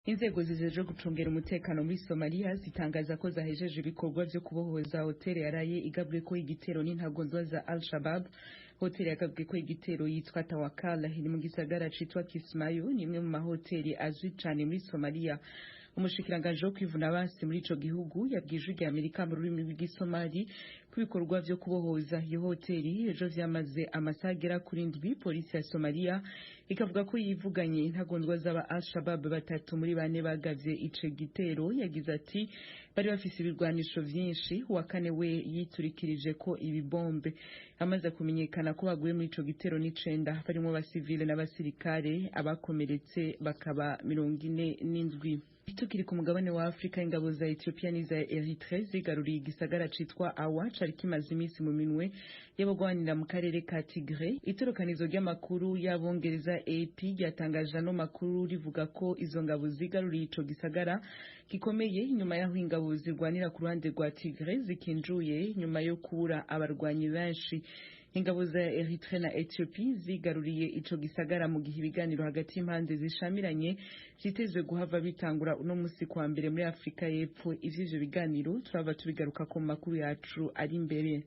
Inzego zijeje gucungera umutekano muri Somalia zitangaza ko zahejeje ibikorwa vyo kubohoza hoteli yaraye igabweko igitero n'intagondwa za Al-Shabaab. Hoteli yagabweko igitero yitwa Tawakal iri mu gisagara citwa Kismayo, ni imwe mu mahoteli azwi cane muri Somalia. Umushikiranganje wo kwivuna abansi muri ico gihugu yabwije rya Amerika mu rurimi rw'Igisomali ko ibikorwa vyo kubohoza iyo hoteli ejo vyamaze amasaha agera kuri ndwi. Polisi ya Somalia ikavuga ko yivuganye intagondwa z'aba Al-Shabaab batatu muri bane bagavye ico gitero. Yagize ati bari bafise ibirwanisho vyinshi, uwa kane we yiturikirije ko ibibombe. Amaze kumenyekana ko baguye muri ico gitero n'icenda, barimo abasivile n'abasirikare, abakomeretse bakaba 47. Tukiri ku mugabane wa Afrika, ingabo za Ethiopia n'iza Eritrea zigaruriye igisagara citwa Awa cari kimaze imisi mu minwe y'abagwanira mu karere ka Tigray. Itorokanizo ry'amakuru y'abongereza AP ryatangaje ano makuru rivuga ko izo ngabo zigaruriye ico gisagara gikomeye nyuma y'aho ingabo zirwanira ku ruhande rwa Tigray zikinjuye nyuma yo kubura abarwanyi benshi. Ingabo za Eritrea na Ethiopia zigaruriye ico gisagara mu gihe ibiganiro hagati y'impande zishamiranye vyitezwe guhava bitangura uno musi kwa mbere muri Afrika y'Epfo. Ivyo biganiro turava tubigaruka ku makuru yacu ari imbere.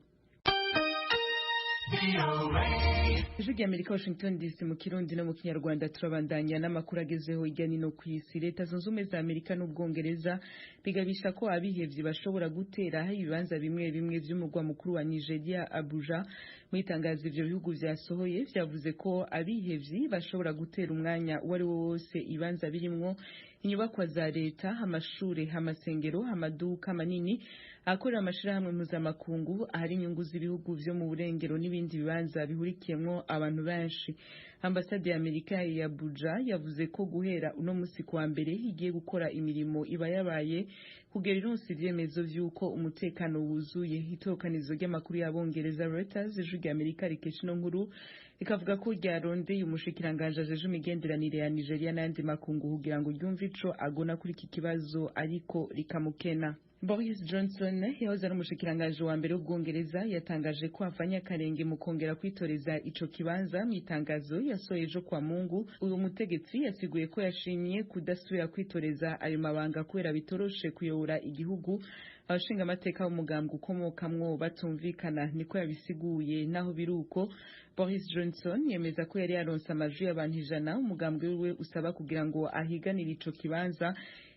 Ijwi ry'Amerika, Washington DC, mu Kirundi no mu Kinyarwanda. Turabandanya n'amakuru agezeho hirya no hino kw'isi. Leta zunze ubumwe za Amerika n'Ubwongereza bigabisha ko abihevyi bashobora gutera ibibanza bimwe bimwe vy'umurwa mukuru wa Nigeria, Abuja. Mu itangazo ivyo bihugu vyasohoye vyavuze ko abihevyi bashobora gutera umwanya uwari wo wose ibibanza birimwo inyubakwa za leta, amashure, amasengero, amaduka manini, akorera amashirahamwe mpuzamakungu, ahari inyungu z'ibihugu vyo mu burengero n'ibindi bibanza bihurikiyemwo abantu benshi. Ambasade ya Amerika ya Abuja yavuze ko guhera uno musi kwa mbere igiye gukora imirimo iba yabaye kugera ironse ivyemezo vy'uko umutekano wuzuye. Itorokanizo ry'amakuru y'abongereza Reuters ijwi rya Amerika rikesha ino nkuru rikavuga ko ryarondeye umushikiranganje ajeje imigenderanire ya Nigeria n'andi makungu kugira ngo ryumve ico agona kuri iki kibazo, ariko rikamukena. Boris Johnson yahoze ari umushikiranganje wa mbere w'Ubwongereza yatangaje ko afanya akarenge mu kongera kwitoreza ico kibanza. Mu itangazo yasohoye ejo kwa Mungu, uyu mutegetsi yasiguye ko yashimye kudasubira kwitoreza ayo mabanga kubera bitoroshe kuyobora igihugu abashinga amateka b'umugambwe ukomokamwo batumvikana, niko yabisiguye. Naho biruko, Boris Johnson yemeza ko yari yaronse amajwi y'abantu 100 umugambwe wiwe usaba kugira ngo ahiganire ico kibanza.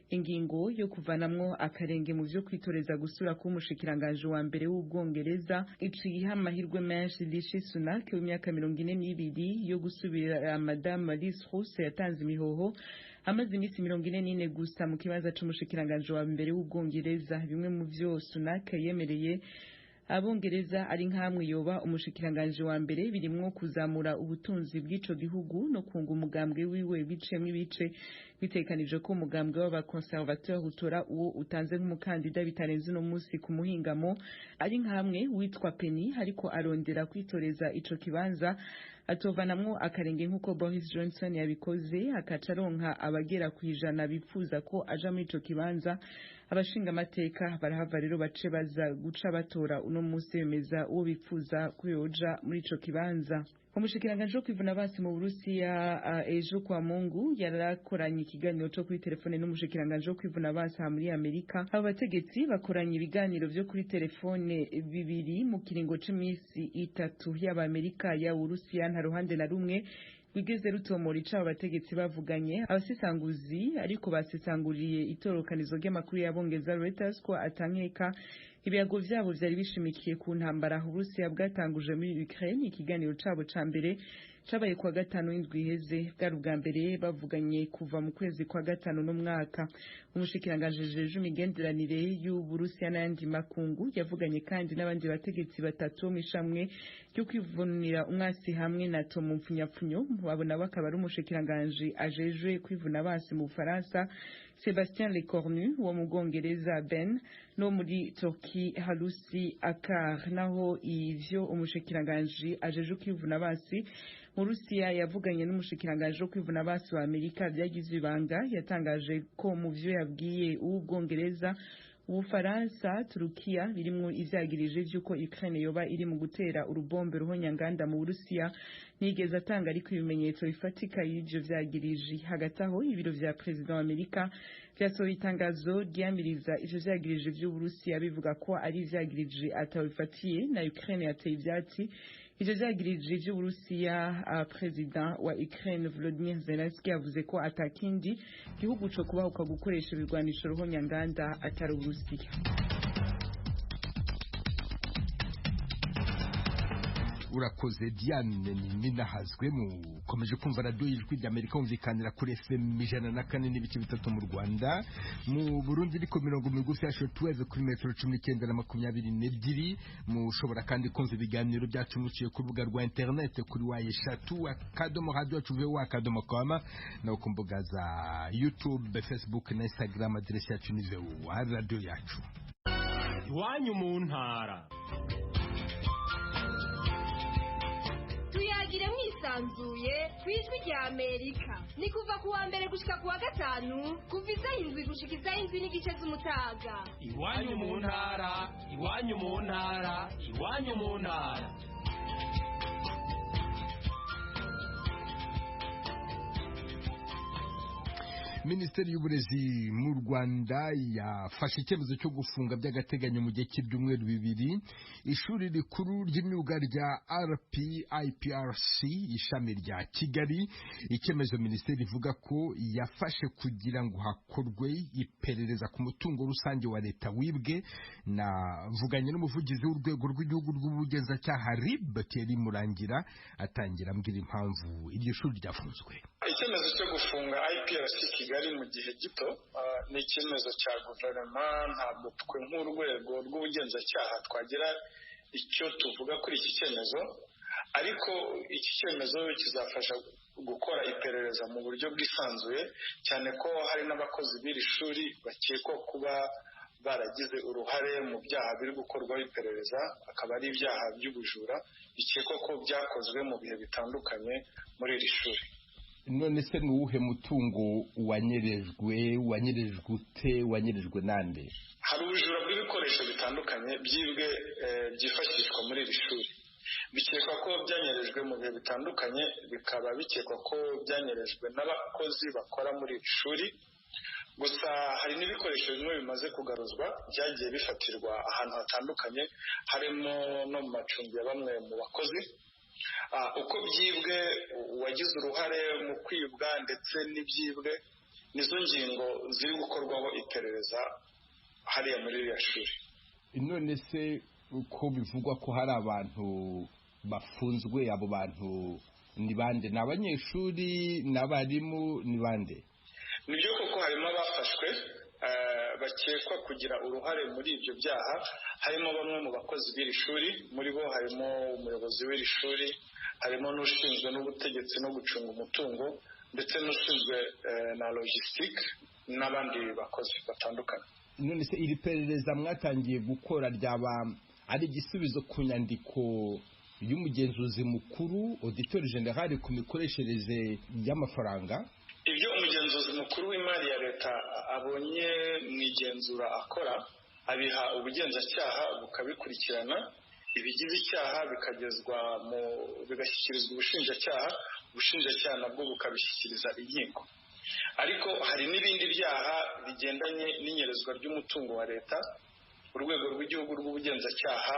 Ingingo yo kuvanamwo akarenge mu vyo kwitoreza gusura ku mushikiranganje wa mbere w'Ubwongereza iciye amahirwe menshi Rishi Sunak w'imyaka 42 yo gusubira Madame Liz Truss yatanze imihoho amaze imisi 44 gusa mu kibanza c'umushikiranganje wa mbere w'Ubwongereza. Bimwe mu vyo Sunak yemereye Abongereza ari nkamwe yoba umushikiranganje wa mbere birimwo kuzamura ubutunzi bw'ico gihugu no kunga umugambwe wiwe bicemwe ibice. Bitekanije ko umugambwe w'abakonservateur utora uwo utanze nk'umukandida bitarenze no musi ku muhingamo. Ari nkamwe witwa Penny ariko arondera kwitoreza ico kibanza atovanamwo akarenge nk'uko Boris Johnson yabikoze, akacaronka abagera kwijana bipfuza ko aja muri ico kibanza. Abashinga amateka barahava rero bace baza guca batora uno musi bemeza uwo bipfuza kuyoja muri ico kibanza. Umushikiranganje wo kwivuna abansi mu Burusiya ejo kwa Mungu yarakoranye ikiganiro cyo kuri telefone n'umushikiranganje wo kwivuna abansi muri Amerika. Abo bategetsi bakoranye ibiganiro vyo kuri telefone bibiri mu kiringo c'imisi 3 y'aba Amerika ya Urusiya nta ruhande na rumwe wigeze rutomora ica abategetsi bavuganye. Abasisanguzi ariko basisanguriye itorokanizo ry'amakuru y'abongereza Reuters ko atankeka ibiyago vyabo vyari bishimikiye ku ntambara Uburusiya bwatanguje muri Ukraine. Ikiganiro cabo ca mbere cabaye kwa gatanu w'indwi iheze, bwari ubwa mbere bavuganye kuva mu kwezi kwa gatanu no mwaka. Umushikiranganje jeje imigenderanire y'Uburusiya n'ayandi makungu yavuganye kandi n'abandi bategetsi batatu mishamwe ryo kwivunira umwasi hamwe na Tom Mpfunyapfunyo. Babona bakaba ari umushikiranganje ajeje kwivuna basi mu Faransa Sébastien Lecornu, wo mu Bwongereza Ben, no muri Turki Hulusi Akar. Naho ivyo umushikiranganje ajeje kwivuna basi mu Rusiya yavuganye n'umushikiranganje wo kwivuna basi wa Amerika byagize ibanga. Yatangaje ko mu vyo yabwiye uw'Ubwongereza Ubufaransa, Turukiya birimwo ivyagirije vy'uko Ukraine yoba iri mu gutera urubombe ruhonyanganda mu Burusiya nigeze atanga ariko ibimenyetso bifatika y'ivyo vyagirije. Hagati aho ibiro vya President wa Amerika vyasohoye itangazo ryamiriza ivyo vyagirije vy'Uburusiya bivuga ko ari ivyagirije atawifatiye na Ukraine yateye ivyatsi. Ivyo vyagirije vy'Uburusiya, President wa Ukraine Volodymyr Zelensky yavuze ko atakindi gihugu co kubahuka gukoresha ibigwanisho ruhonyanganda atari Uburusiya. Urakoze Diane Ninahazwe mukomeje kumva radio y'ijwi ry'Amerika umvikanira kuri FM 104.3 mu Rwanda, mu Burundi liko mirongo migufi ya shortwave kuri metero 19 na 22, mushobora kandi kumva ibiganiro byacu muciye ku rubuga rwa internet kuri wayeshatu@radio.com na ku mbuga za YouTube, Facebook na Instagram. Adresse yacu ni radio yacu. Iwanyu mu ntara. Tuyagire mwisanzuye kwijwi rya Amerika. Ni kuva kuwa mbere gushika kuwa gatanu, kuva isaha 7 gushika isaha 7 n'igice z'umutaga. Iwanyu mu ntara, iwanyu mu ntara, iwanyu mu ntara. Minisiteri y'Uburezi mu Rwanda yafashe icyemezo cyo gufunga by'agateganyo mu gihe cy'ibyumweru 2 ishuri rikuru ry'imyuga rya RPIPRC ishami rya Kigali. Icyemezo minisiteri ivuga ko yafashe kugira ngo hakorwe iperereza ku mutungo rusange wa leta wibwe. Navuganye n'umuvugizi w'urwego rw'igihugu rw'ubugenzacyaha RIB Thierry Murangira atangira ambwira impamvu iryo shuri ryafunzwe. Icyemezo cyo gufunga IPRC Kigali mu gihe gito ni icyemezo cya guverinoma, ntabwo twe nk'urwego rw'ubugenzacyaha twagira icyo tuvuga kuri iki cyemezo, ariko iki cyemezo kizafasha gukora iperereza mu buryo bwisanzuye, cyane ko hari n'abakozi b'iri shuri bakekwa kuba baragize uruhare mu byaha biri gukorwaho iperereza, akaba ari ibyaha by'ubujura bikekwa ko byakozwe mu bihe bitandukanye muri iri shuri. None se ni uwuhe mutungo wanyerejwe ute, wanyerejwe nande? Hari ubujura bw'ibikoresho bitandukanye byibwe byifashishwa muri iri shuri, bikekwa ko byanyerejwe mu bihe bitandukanye, bikaba bikekwa ko byanyerejwe n'abakozi bakora muri iri shuri. Gusa hari n'ibikoresho bimwe bimaze kugaruzwa byagiye bifatirwa ahantu hatandukanye, harimo no mu macumbi ya bamwe mu bakozi. Uko byibwe, uwagize uruhare mu kwibwa ndetse n'ibyibwe, nizo ngingo ziri gukorwaho iperereza hariya muri iriya shuri. None se uko bivugwa ko hari abantu bafunzwe, abo bantu ni bande? Ni abanyeshuri, n'abarimu, ni bande? Nibyo koko harimo abafashwe bakekwa kugira uruhare muri ibyo byaha, harimo bamwe mu bakozi b'iri shuri, muri bo harimo umuyobozi w'iri shuri, harimo n'ushinzwe n'ubutegetsi no gucunga umutungo, ndetse n'ushinzwe na logistique n'abandi bakozi batandukanye. None se iri perereza mwatangiye gukora ryaba ari igisubizo ku nyandiko y'umugenzuzi mukuru Auditeur General ku mikoreshereze y'amafaranga? Ibyo umugenzuzi mukuru w'imari ya leta abonye mu igenzura akora, abiha ubugenzacyaha bukabikurikirana, ibigize icyaha bigashyikirizwa ubushinjacyaha nabwo bukabishyikiriza inkiko. Ariko hari n'ibindi byaha bigendanye n'inyerezwa ry'umutungo wa leta urwego rw'igihugu rw'ubugenzacyaha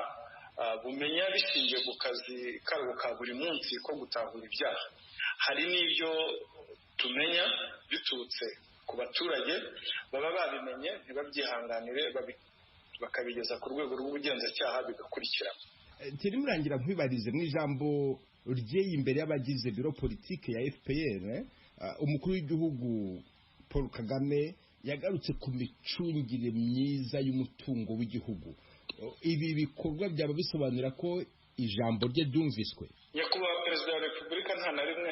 bumenya bishingiye ku kazi kabo ka buri munsi ko gutahura ibyaha. Hari n'ibyo tumenya biturutse ku baturage baba babimenye ntibabyihanganire, bakabigeza ku rwego rw'ubugenzacyaha bigakurikirana. Thierry Murangira, nkwibarize mu ijambo ryeye imbere y'abagize biro politike ya FPR, umukuru w'igihugu Paul Kagame yagarutse ku micungire myiza y'umutungo w'igihugu. Ibi bikorwa byaba bisobanura ko ijambo rye ryumviswe? Nyakubahwa Perezida wa Repubulika nta na rimwe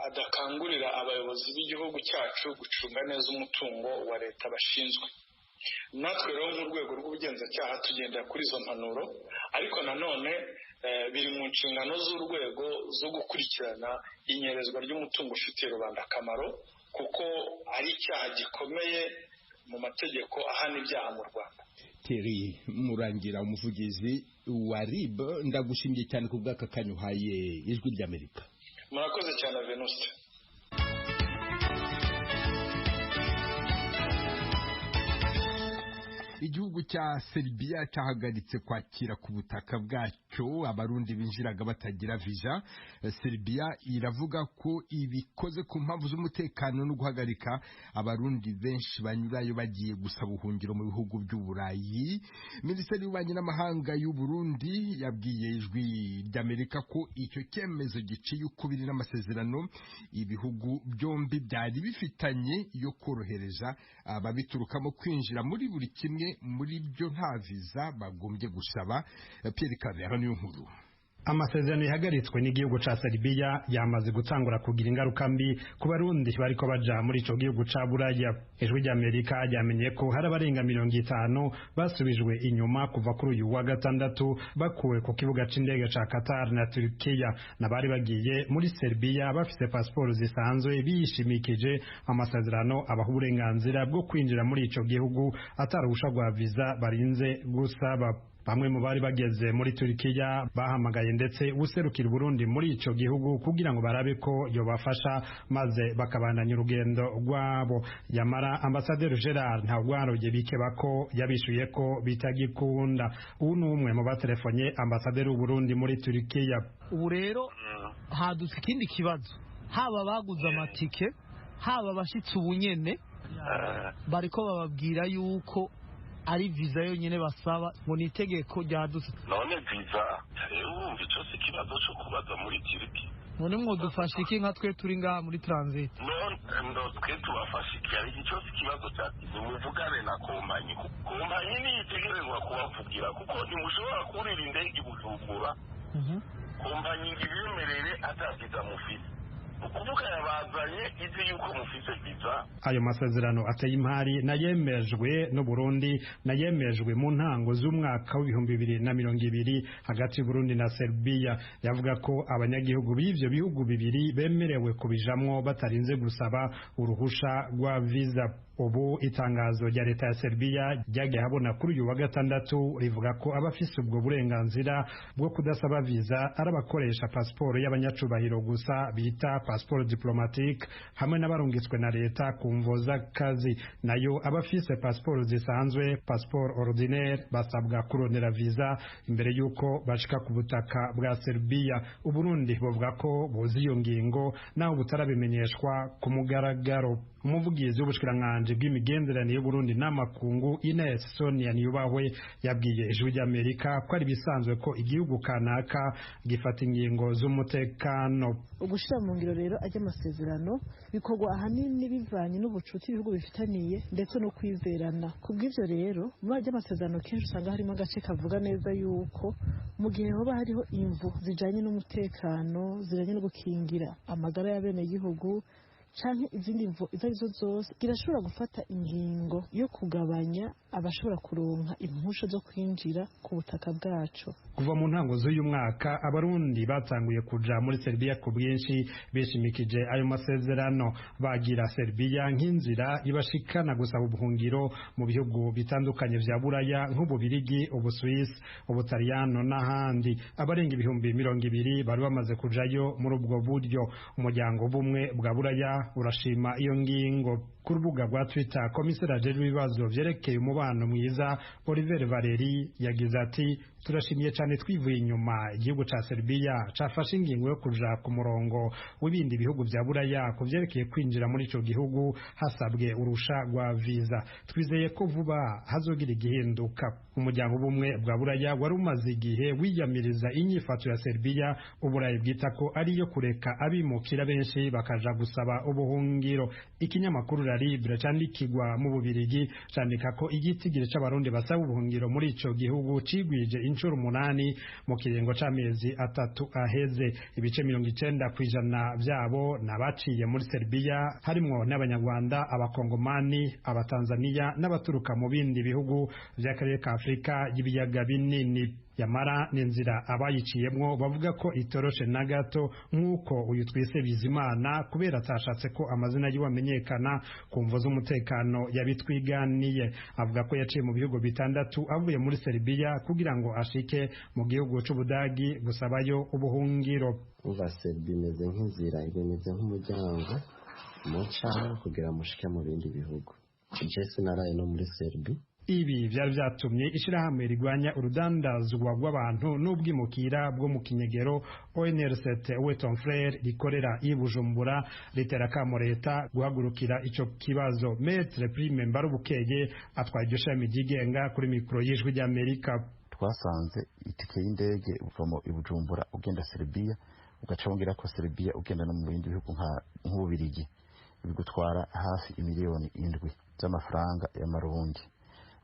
adakangurira abayobozi b'igihugu cyacu gucunga neza umutungo wa leta bashinzwe. Natwe rero nk'urwego rw'ubugenzacyaha tugendera kuri izo mpanuro, ariko nanone biri mu nshingano z'urwego zo gukurikirana inyerezwa ry'umutungo ufitiye rubanda akamaro, kuko ari icyaha gikomeye mu mategeko ahana ibyaha mu Rwanda. Thierry Murangira, umuvugizi wa RIB, ndagushimiye cyane ku bw'aka kanya uhaye Ijwi ry'Amerika. Murakoze cyane Venuste. Igihugu cya Serbia cyahagaritse kwakira ku butaka bwacyo abarundi binjiraga batagira visa. Serbia iravuga ko ibikoze ku mpamvu z'umutekano no guhagarika abarundi benshi banyurayo bagiye gusaba ubuhungiro mu bihugu by'Uburayi. Minisiteri y'Ububanyi n'Amahanga y'u Burundi yabwiye Ijwi ry'Amerika ko icyo cyemezo giciye ukubiri n'amasezerano ibihugu byombi byari bifitanye yo korohereza ababiturukamo kwinjira muri buri kimwe muri byo nta visa bagombye gusaba. Pierre Kavera niyo nkuru. Amasezerano yahagaritswe n'igihugu ca Serbia yamaze gutangura kugira ingaruka mbi ku barundi bariko baja muri ico gihugu ca Buraya. Ijwi ry'Amerika ryamenye ko hari abarenga 50 basubijwe inyuma kuva kuri uyu wa gatandatu bakuwe ku kibuga c'indege ca Qatar na Turkiya, nabari bagiye muri Serbia bafise passport zisanzwe bishimikije amasezerano abaha uburenganzira bwo kwinjira muri ico gihugu atarusha gwa visa barinze gusaba. Bamwe mu bari bageze muri Turkiya bahamagaye ndetse userukira Burundi muri ico gihugu kugira ngo barabe ko yobafasha maze bakabandanya urugendo rwabo. Yamara Ambassadeur Gerard Ntagwaroge bikeba ko yabishuye ko bitagikunda. Ubu ni umwe mu batelefonye Ambassadeur w'u Burundi muri Turkiya. Ubu rero hadutse ikindi kibazo, haba baguze amatike haba bashitse ubunyene bariko bababwira yuko ari visa yonyine basaba ngo ni itegeko ryadutse. None visa wumva ico si kibazo cyo kubaza muri Turkiya. None mwadufasha iki nka twe turi ngaha muri transit? None twe tubafasha iki? Ari ico si kibazo cyati muvugane na kompanyi. Kompanyi ni itegerezwa kubavugira kuko ntimushobora kurira indege Bujumbura. Kompanyi ibiyemerere ataviza mufise. Ukuvuga yabazanye izi yuko mufise visa. Ayo masezerano ateye impari nayemejwe no Burundi nayemejwe mu ntango z'umwaka w'ibihumbi 2020 hagati y'Uburundi na Serbia. Yavuga ko abanyagihugu b'ivyo bihugu bibiri bemerewe kubijamwo batarinze gusaba uruhusha rwa visa. Ubu itangazo rya leta ya Serbia ryagiye habona kuri uyu wa gatandatu rivuga ko abafise ubwo burenganzira bwo kudasaba visa arabakoresha passport y'abanyacubahiro gusa bita passport diplomatique hamwe n'abarungitswe na leta ku mvo z'akazi. Nayo abafise passport zisanzwe passport ordinaire basabwa kurondera visa imbere yuko bashika ku butaka bwa Serbia. Uburundi buvuga ko buzi iyo ngingo naho butarabimenyeshwa ku mugaragaro. Umuvugizi w'ubushikiranganje bw'imigenderanire y'Uburundi n'amakungu Ines Sonia Niyubahwe yabwiye Ijwi ry'Amerika ko ari bisanzwe ko igihugu kanaka gifata ingingo z'umutekano. Ugushira mu ngiro rero ajya amasezerano bikorwa ahanini bivanye n'ubucuti ibihugu bifitaniye ndetse no kwizerana. Kubw'ivyo rero muri ajya amasezerano kenshi usanga harimo agace kavuga neza yuko mu gihe hoba hariho imvu zijanye n'umutekano zijanye no gukingira amagara y'abene gihugu canke izindi mvo izarizo zose kirashobora gufata ingingo yo kugabanya abashobora kuronka impusha zo kwinjira ku butaka bwacu. Kuva mu ntango z'uyu mwaka abarundi batanguye kuja muri Serbia ku bwinshi bishimikije ayo masezerano bagira Serbia nk'inzira ibashikana gusaba ubuhungiro mu bihugu bitandukanye vya Buraya nk'Ububirigi, Ubusuwisi, Ubutaliyano n'ahandi. Abarenga ibihumbi 200 bari bamaze kujayo muri ubwo buryo. Umuryango w'ubumwe bwa Buraya urashima iyo ngingo. Ku rubuga rwa Twitter komiseri ajejwe ibibazo vyerekeye umubano mwiza Olivier Valeri yagize ati turashimiye cyane twivuye inyuma igihugu ca Serbia cafashe ingingo yo kuja ku murongo w'ibindi bihugu vya Buraya kuvyerekeye kwinjira muri ico gihugu hasabwe urusha rwa visa. Twizeye ko vuba hazogira igihinduka. Umuryango w'ubumwe bwa Buraya wari umaze igihe wiyamiriza inyifato ya Serbia Uburayi bwita ko ari yo kureka abimukira benshi bakaja gusaba ubuhungiro. Ikinyamakuru La Libre candikirwa mu Bubirigi candika ko igitigire c'abarundi basaba ubuhungiro muri ico gihugu cigwije inshuro 8 mu kirengo c'amezi 3 aheze. Ibice 90% vyabo nabaciye muri Serbia harimwo n'abanyarwanda, abakongomani, abatanzania n'abaturuka mu bindi bihugu vy'akarere ka Afrika y'ibiyaga binini. yamara n'inzira abayiciyemwo bavuga ko itoroshe na gato nk'uko uyu twise Bizimana kubera atashatse ko amazina yiwe amenyekana ku mvo z'umutekano yabitwiganiye. Avuga ko yaciye mu bihugu bitandatu avuye muri Serbia kugira ngo ashike mu gihugu c'Ubudagi gusabayo ubuhungiro. Uva Serbia imeze nk'inzira, imeze nk'umuryango muca kugira mushike mu bindi bihugu. Jesu naraye no muri Serbia. Ibi byari byatumye ishirahamwe rigwanya urudandazwa rw'abantu n'ubwimukira bwo mu kinyegero ONRCT Weton Frere rikorera i Bujumbura ritera kamo leta guhagurukira ico kibazo. Maître Prime Mbarubukeye atwaye iryo shami ryigenga kuri mikoro y'Ijwi ry'Amerika. Twasanze itike y'indege uva mu Bujumbura ugenda Serbia ugaca wongera ko Serbia ugenda no mu bindi bihugu nk'Ububirigi bigutwara hafi imiliyoni 7 z'amafaranga y'amarundi.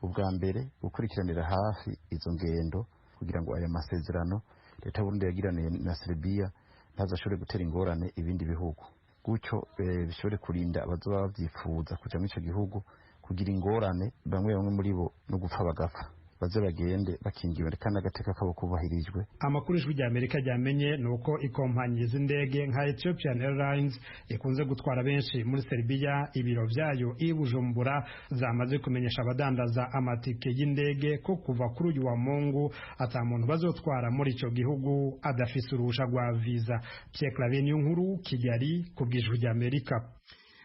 Ubwa mbere gukurikiranira hafi izo ngendo kugira ngo aya masezerano leta y'Uburundi yagiraniye na Serbia ntazashobore gutera ingorane ibindi bihugu, gutyo bishobore kurinda abazoba bavyifuza kuja muri ico gihugu kugira ingorane bamwe muri bo no gupfa bagapfa, baze bagende bakingiwe kandi agateka kabo kubahirijwe. Amakuru Ijwi ry'Amerika ryamenye nuko ikompanyi z'indege nka Ethiopian Airlines ikunze gutwara benshi muri Serbia, ibiro vyayo i Bujumbura zamaze kumenyesha abadandaza amatike y'indege ko kuva kuri uyu wa Mungu ata muntu bazotwara muri ico gihugu adafise uruhusha rwa visa. Pierre Claver Nkuru, Kigali, ku bw'Ijwi ry'Amerika.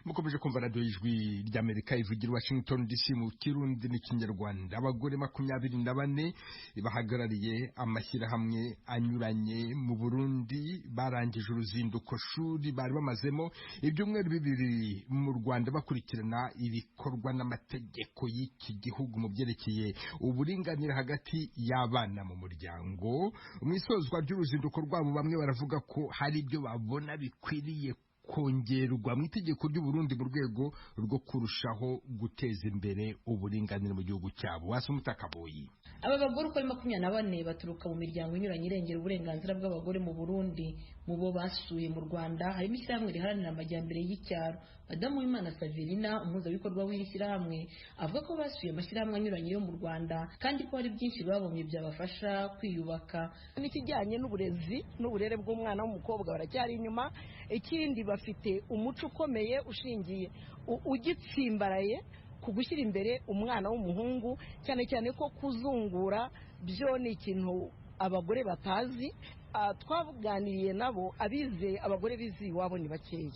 Mukomeje kumva radio y'Ijwi ry'Amerika ivugira Washington DC mu Kirundi n'Ikinyarwanda. Abagore 24 bahagarariye amashyirahamwe anyuranye mu Burundi barangije uruzinduko shuri bari bamazemo ibyumweru 2 mu Rwanda bakurikirana ibikorwa n'amategeko y'iki gihugu mu byerekeye uburinganire hagati y'abana mu muryango. Umwisozwa ry'uruzinduko rwabo bamwe baravuga ko hari ibyo babona bikwiriye kongerwa mu itegeko ry'u Burundi mu rwego rwo kurushaho guteza imbere uburinganire mu gihugu cyabo. Wasumutakaboyi. Aba bagore uko 24 baturuka mu miryango inyuranye irengera uburenganzira bw'abagore mu Burundi. Mu bo basuye mu Rwanda harimo ishyirahamwe riharanira amajyambere y'icyaro. Madamu Imana Saverina, umuhuzabikorwa w'iri shyirahamwe, avuga ko basuye amashyirahamwe anyuranye yo mu Rwanda kandi ko hari byinshi babonye byabafasha kwiyubaka. N'ikijyanye n'uburezi n'uburere bw'umwana w'umukobwa baracyari inyuma. Ikindi bafite umuco ukomeye ushingiye ugitsimbaraye ku gushyira imbere umwana w'umuhungu, cyane cyane ko kuzungura byo ni ikintu abagore batazi. Twavuganiriye nabo abize abagore bizi iwabo ni bakeya,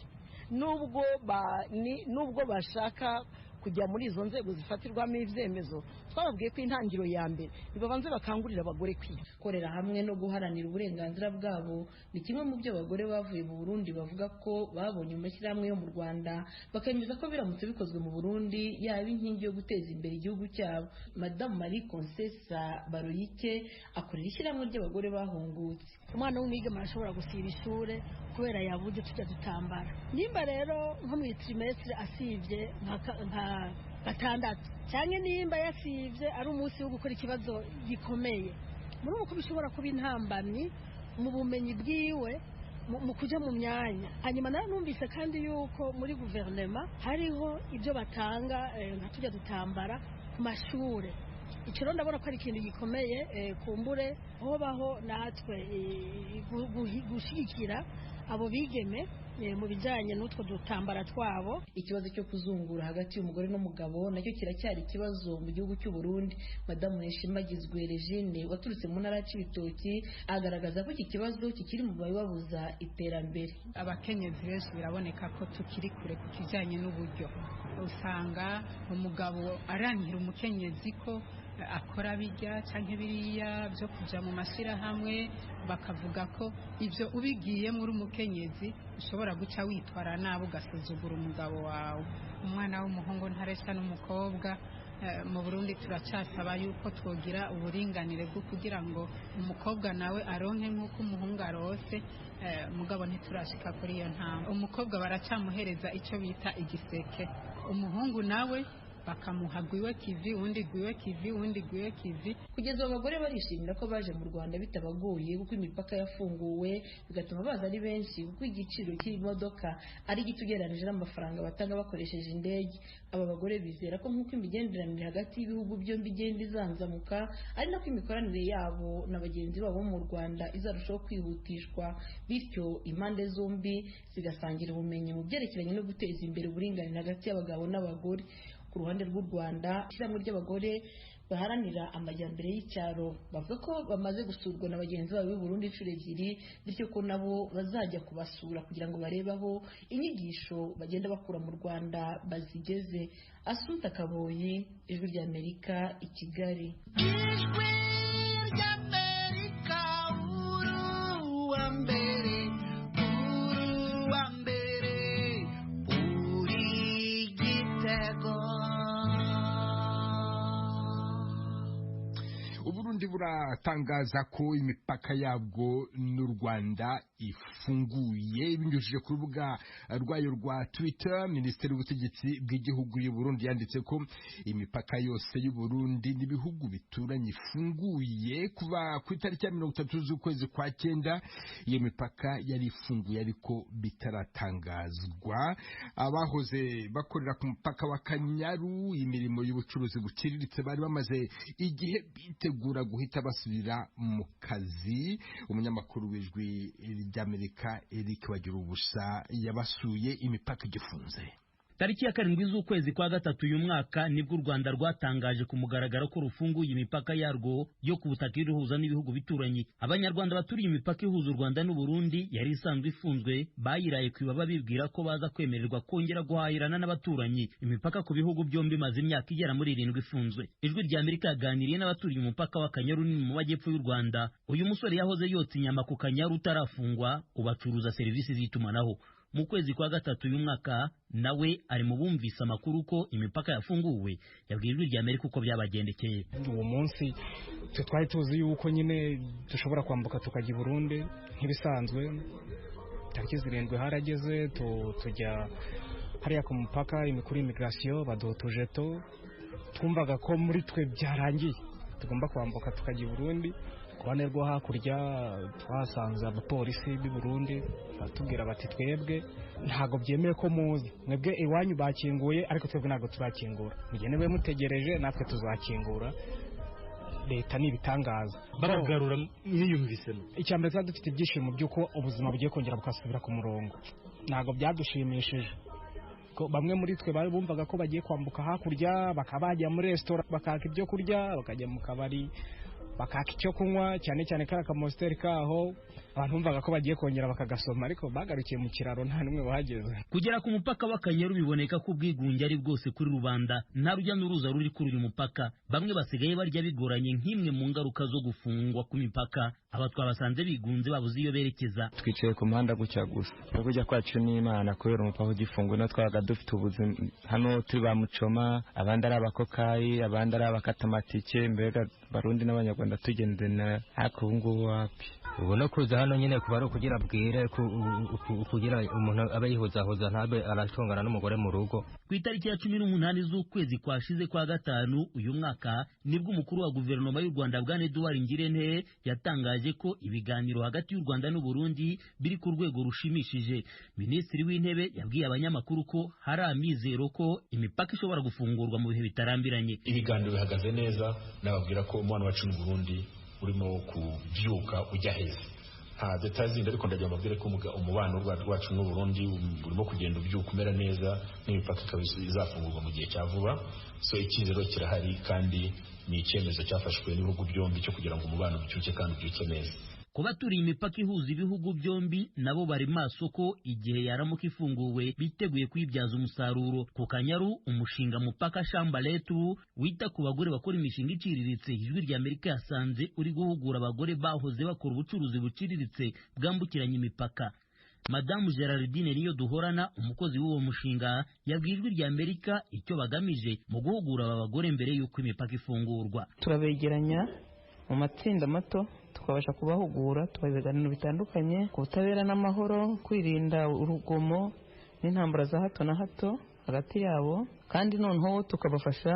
nubwo bashaka kujya muri izo nzego zifatirwamo ibyemezo. Twababwiye ko intangiro ya mbere nibabanze bakangurira abagore kwiga. Korera hamwe no guharanira uburenganzira bwabo ni kimwe mu byo abagore bavuye mu Burundi bavuga ko babonye mu mashyirahamwe yo mu Rwanda, bakemeza ko biramutse bikozwe mu Burundi yaba inkingi yo guteza imbere igihugu cyabo. Madame Marie Concessa Baroyike akorera ishyirahamwe ry'abagore bahungutse. Umwana w'umwigeme arashobora gusiba ishure kubera yabuze tujya dutambara. Nimba rero nko mu trimestre asivye nka gatandatu cyane nimba yasivye ari umunsi wo gukora ikibazo gikomeye, muri uko bishobora kuba intambamyi mu bumenyi bwiwe mu kujya mu myanya. Hanyuma nayo numvise kandi yuko muri guverinoma hariho ibyo batanga nka tujya dutambara ku mashure. Icyo ndabona ko ari ikintu gikomeye, kumbure hobaho natwe gushigikira abo bigeme mu bijyanye n'utwo dutambara twabo. Ikibazo cyo kuzungura hagati y'umugore n'umugabo nacyo kiracyari ikibazo mu gihugu cy'u Burundi. Madamu Neshimagizwe Regine waturutse mu ntara y'Ibitoki agaragaza ko iki kibazo kikiri mu babuza iterambere. Abakenyezi benshi biraboneka ko tukiri kure ku kijyanye n'uburyo. Usanga umugabo arankira umukenyezi ko akora bijya cyangwa biriya byo kujya mu mashyirahamwe, bakavuga ko ibyo ubigiye muri umukenyezi ushobora guca witwara nabi ugasuzugura umugabo wawe. Umwana w'umuhungu ntareshya n'umukobwa. Mu Burundi turacyasaba yuko twogira uburinganire bwo kugira ngo umukobwa nawe aronke nk'uko umuhungu arose, mugabo ntiturashika kuri iyo ntambwe. Umukobwa baracyamuhereza icyo bita igiseke, umuhungu nawe bakamuha gwiwe kivi undi gwiwe kivi undi gwiwe kivi. Kugeza abagore barishimira ko baje mu Rwanda bitabagoye kuko imipaka yafunguwe bigatuma baza ari benshi kuko igiciro cy'imodoka ari gito ugereranije n'amafaranga batanga bakoresheje indege. Aba bagore bizera ko nk'uko imigenderanire hagati y'ibihugu byombi igenda izanzamuka ari nako imikoranire yabo na bagenzi babo mu Rwanda izarushaho kwihutishwa, bityo impande zombi zigasangira ubumenyi mu byerekeranye no guteza imbere uburinganire hagati y'abagabo n'abagore. Ku ruhande rw'u Rwanda, ishyirahamwe ry'abagore baharanira amajyambere y'icyaro bavuga ko bamaze gusurwa na bagenzi babo b'i Burundi inshuro ebyiri, bityo ko nabo bazajya kubasura kugira ngo barebe aho inyigisho bagenda bakura mu Rwanda bazigeze. Assunta Kaboyi, Ijwi ry'Amerika, i Kigali. Ijwi ry'Amerika, uruwa mbere, uri Gitego. Uburundi buratangaza ko imipaka yabwo n'u Rwanda ifunguye binyujije ku rubuga rwayo rwa Twitter. Minisiteri y'Ubutegetsi bw'Igihugu y'u Burundi yanditse ko imipaka yose y'u Burundi n'ibihugu bituranye ifunguye kuva ku itariki ya 30 z'ukwezi kwa 9. Iyo mipaka yari ifunguye ariko bitaratangazwa. Abahoze bakorera ku mupaka wa Kanyaru imirimo y'ubucuruzi buciriritse bari bamaze igihe bitegura guhita basubira mu kazi. Umunyamakuru w'Ijwi ry'Amerika Eric Bagirubusa yabasuye imipaka igifunze. Tariki ya 7 z'ukwezi kwa 3 uyu mwaka nibwo u Rwanda rwatangaje ku mugaragaro ko rufunguye imipaka yarwo yo ku butaka iruhuza n'ibihugu bituranye. Abanyarwanda baturiye imipaka ihuza u Rwanda n'u Burundi yari isanzwe ifunzwe bayiraye kwibaba bibwira ko baza kwemererwa kongera guhahirana n'abaturanyi. Imipaka ku bihugu byombi maze imyaka igera muri 7 ifunzwe. Ijwi ry'Amerika yaganiriye n'abaturiye umupaka wa Kanyaru mu majyepfo y'u Rwanda. Uyu musore yahoze yotsa inyama ku Kanyaru utarafungwa, ubacuruza serivisi z'itumanaho. Mu kwezi kwa 3 uyu mwaka nawe ari mu bumvise amakuru ko imipaka yafunguwe. Yabwiye Ijwi ry'Amerika uko byabagendekeye. Uwo munsi twari tuzi yuko nyine dushobora kwambuka tukajya i Burundi nk'ibisanzwe. Tariki 7 harageze tujya hariya ku mupaka imikuru immigration baduha utujeto. Twumvaga ko muri twe byarangiye tugomba kwambuka tukajya i Burundi. Kubane rwo hakurya twasanze abapolisi b'i Burundi batubwira bati twebwe ntago byemeye ko muzi, mwebwe iwanyu bakinguye ariko twebwe ntago turakingura, mugenewe mutegereje natwe tuzakingura. Leta ni ibitangaza baragarura mwiyumvise. Icyambere cyari dufite ibyishimo by'uko ubuzima bugiye kongera bukasubira ku murongo. Ntago byadushimishije ko bamwe muri twe bari bumvaga ko bagiye kwambuka hakurya bakabajya muri restaurant bakaka ibyo kurya, bakajya mu kabari bakaka icyo kunywa, cyane cyane kara kamosteri kaho abantu bumvaga ko bagiye kongera bakagasoma, ariko bagarukiye mu kiraro nta numwe bahageze. Kugera ku mupaka wa Kanyaru biboneka ko ubwigunge ari bwose kuri rubanda, nta rujya n'uruza ruri kuri uyu mupaka. Bamwe basigaye barya bigoranye nk'imwe mu ngaruka zo gufungwa ku mipaka. Aba twabasanze bigunze babuze iyo berekeza. Twicaye ku muhanda gucya gusa no kujya kwacu n'Imana kubera umupaka ugifunguye, no twabaga dufite ubuzima hano turi ba mucoma, abandi ari abakokayi, abandi ari abakatamatike, mbega Barundi n'Abanyarwanda tugendana ariko ubu ngubu wapi. Ubu no kuza hano nyine kuba ari ukugira bwire kugira umuntu aba yihozahoza ntabe aratongana n'umugore mu rugo. Ku itariki ya 18 z'ukwezi kwashize kwa 5 uyu mwaka nibwo umukuru wa guverinoma y'u Rwanda Bwana Edouard Ngirente yatangaje ko ibiganiro hagati y'u Rwanda n'u Burundi biri ku rwego rushimishije. Minisitiri w'Intebe yabwiye abanyamakuru ko hari amizero ko imipaka ishobora gufungurwa mu bihe bitarambiranye. Ibiganiro bihagaze neza, nababwira ko umwana wacu mu Burundi urimo kubyuka ujya heza. Nta details ariko ndagira mbabwire ko umubano wacu n'u Burundi urimo kugenda ubyuka umera neza, n'imipaka izafungurwa mu gihe cya vuba. So icyizero kirahari kandi ni icyemezo cyafashwe n'ibihugu byombi cyo kugira ngo umubano ubyuke kandi ubyuke neza. Kuba turiye imipaka ihuza ibihugu byombi nabo bari maso ko igihe yaramuka ifunguwe biteguye kwibyaza umusaruro. Ku Kanyaru umushinga mupaka Shamba Letu wita ku bagore bakora imishinga iciriritse, Ijwi ry'Amerika yasanze uri guhugura abagore bahoze bakora ubucuruzi buciriritse bwambukiranya imipaka. Madamu Gerardine niyo duhorana umukozi w'uwo mushinga yabwiye Ijwi ry'Amerika icyo bagamije mu guhugura aba bagore mbere y'uko imipaka ifungurwa. Turabegeranya mu matsinda mato tukabasha kubahugura, tubaha ibiganiro bitandukanye ku butabera n'amahoro, kwirinda urugomo n'intambara za hato na hato hagati yabo, kandi noneho tukabafasha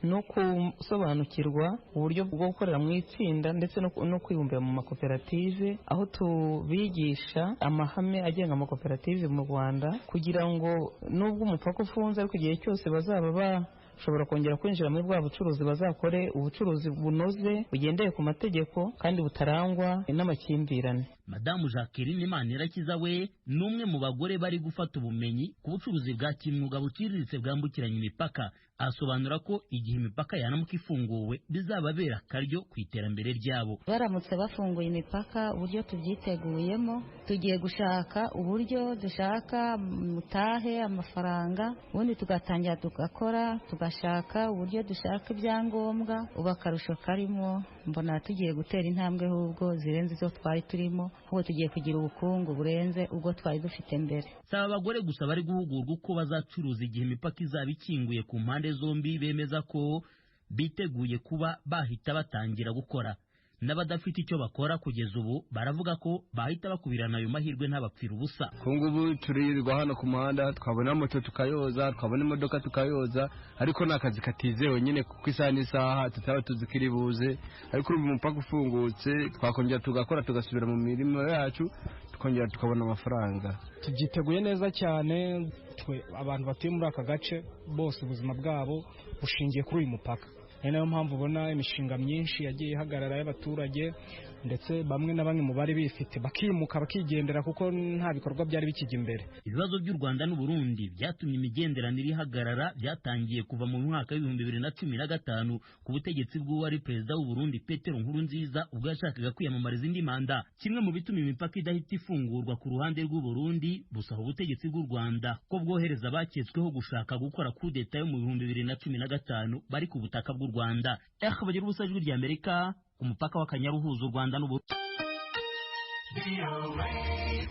no gusobanukirwa uburyo bwo gukorera mu itsinda ndetse no kwibumbira mu makoperative, aho tubigisha amahame agenga amakoperative mu Rwanda kugira ngo nubwo umupaka ufunze ariko igihe cyose bazaba bashobora kongera kwinjira muri bwa bucuruzi bazakore ubucuruzi bunoze bugendeye ku mategeko kandi butarangwa n'amakimbirane. Madamu Jacqueline Manirakiza we ni umwe mu bagore bari gufata ubumenyi ku bucuruzi bwa kimwuga buciriritse bwambukiranya imipaka. Asobanura ko igihe imipaka yanamuka ifunguwe bizababera akaryo ku iterambere ryabo. Baramutse bafunguye imipaka, uburyo tubyiteguyemo, tugiye gushaka uburyo dushaka mutahe amafaranga, ubundi tugatangira tugakora, tugashaka uburyo dushaka ibyangombwa. Ubu akarusho karimo mbona tugiye gutera intambwe ahubwo zirenze izo twari turimo, ahubwo tugiye kugira ubukungu burenze ubwo twari dufite mbere. Saba abagore gusa bari guhugurwa uko bazacuruza igihe imipaka izaba ikinguye ku mpande zombi, bemeza ko biteguye kuba bahita batangira gukora. N'abadafite icyo bakora kugeza ubu baravuga ko bahita bakubirana ayo mahirwe ntabapfira ubusa. Kungubu turirwa hano ku muhanda, twabona moto tukayoza, twabona imodoka tukayoza, ariko nakazi katizewe nyine kuko isaha n'isaha tutaba tuzikiri buze. Ariko ubu umupaka ufungutse twakongera tugakora tugasubira mu mirimo yacu tukongera tukabona amafaranga. Tubyiteguye neza cyane, twe abantu batuye muri aka gace bose ubuzima bwabo bushingiye kuri uyu mupaka. Ni nayo mpamvu ubona imishinga myinshi yagiye ihagarara y'abaturage, ndetse bamwe na bamwe mu bari bifite bakimuka bakigendera kuko nta bikorwa byari bikijya imbere. Ibibazo by'u Rwanda n'u Burundi byatumye imigenderanire ihagarara, byatangiye kuva mu mwaka w'ibihumbi 2015 ku butegetsi bw'uwari perezida w'u Burundi Petero Nkurunziza ubwo yashakaga kwiyamamariza indi manda. Kimwe mu bituma imipaka idahita ifungurwa ku ruhande rw'u Burundi busaba ubutegetsi bw'u Rwanda ko bwohereza abaketsweho gushaka gukora kudeta yo mu 2015 bari ku butaka bw'u Rwanda. Bagira ubusajwi ry'Amerika umupaka w'Akanyaru uhuza u Rwanda n'u Burundi.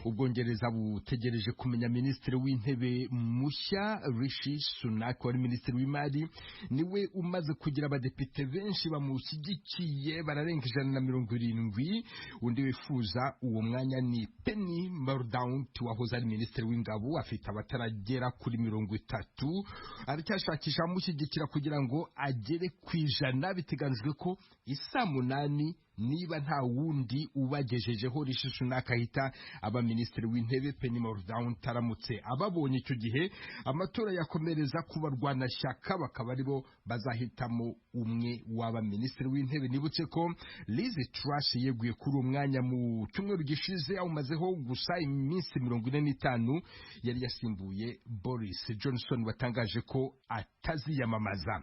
Ubwongereza butegereje kumenya minisitiri w'intebe mushya. Rishi Sunak wari minisitiri w'imari niwe umaze kugira abadepite benshi bamushyigikiye bararenga 170. Undi wifuza uwo mwanya ni Penny Mordaunt wahoze ari minisitiri w'ingabo, afite abataragera kuri 30. Aracyashakisha amushyigikira kugira ngo agere ku 100. Biteganijwe ko isaa 8 niba nta wundi ubagejejeho Rishi Sunak ahita aba minisitiri w'intebe. Penny Mordaunt aramutse ababonye icyo gihe amatora yakomereza kubarwanashyaka bakaba aribo bazahitamo umwe w'aba minisitiri w'intebe. Nibutse ko Liz Truss yeguye kuri umwanya mu cyumweru gishize, awumazeho gusa iminsi 45. Yari yasimbuye Boris Johnson watangaje ko ataziyamamaza.